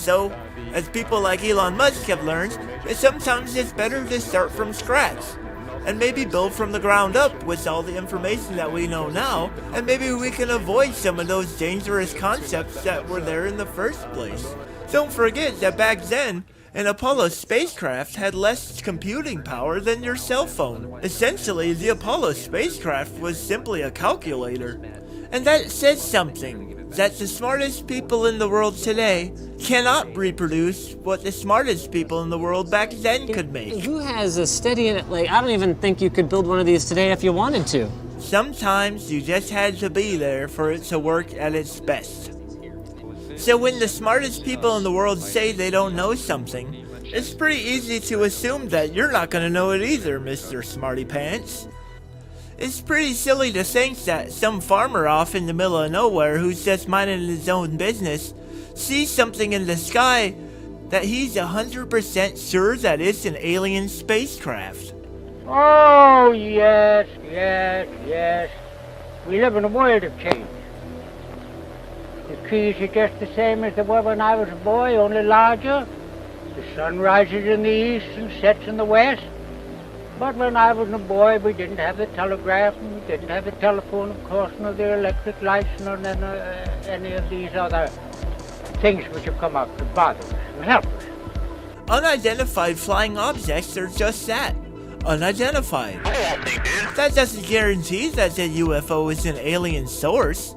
So, as people like Elon Musk have learned, sometimes it's better to start from scratch, and maybe build from the ground up with all the information that we know now, and maybe we can avoid some of those dangerous concepts that were there in the first place. Don't forget that back then, an Apollo spacecraft had less computing power than your cell phone. Essentially, the Apollo spacecraft was simply a calculator. And that says something, that the smartest people in the world today cannot reproduce what the smartest people in the world back then could make. Who has a steady, like, I don't even think you could build one of these today if you wanted to. Sometimes you just had to be there for it to work at its best. So when the smartest people in the world say they don't know something, it's pretty easy to assume that you're not going to know it either, Mr. Smarty Pants. It's pretty silly to think that some farmer off in the middle of nowhere who's just minding his own business sees something in the sky that he's 100% sure that it's an alien spacecraft. Oh, yes, yes, yes. We live in a world of change. The trees are just the same as they were when I was a boy, only larger. The sun rises in the east and sets in the west. But when I was a boy, we didn't have the telegraph, and we didn't have the telephone, of course, nor the electric lights, nor any of these other things which have come up to bother us and help us. Unidentified flying objects are just that. Unidentified. That doesn't guarantee that the UFO is an alien source.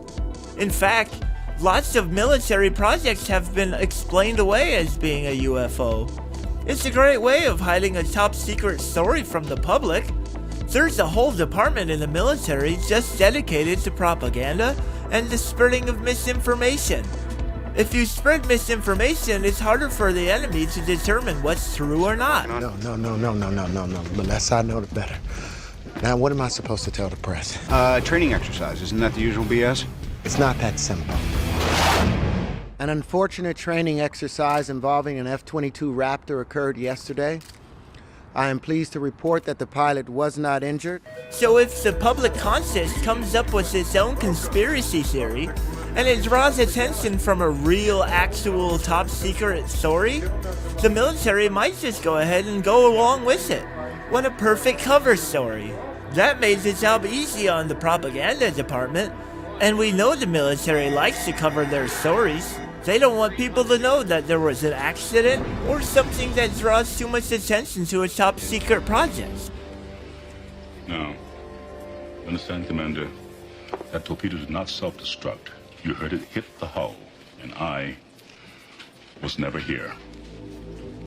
In fact, lots of military projects have been explained away as being a UFO. It's a great way of hiding a top secret story from the public. There's a whole department in the military just dedicated to propaganda and the spreading of misinformation. If you spread misinformation, it's harder for the enemy to determine what's true or not. No. The less I know, the better. Now, what am I supposed to tell the press? Training exercise. Isn't that the usual BS? It's not that simple. An unfortunate training exercise involving an F-22 Raptor occurred yesterday. I am pleased to report that the pilot was not injured. So if the public conscience comes up with its own conspiracy theory, and it draws attention from a real, actual, top-secret story, the military might just go ahead and go along with it. What a perfect cover story. That made the job easy on the propaganda department, and we know the military likes to cover their stories. They don't want people to know that there was an accident or something that draws too much attention to a top-secret project. Now, understand, Commander, that torpedo did not self-destruct. You heard it hit the hull, and I was never here.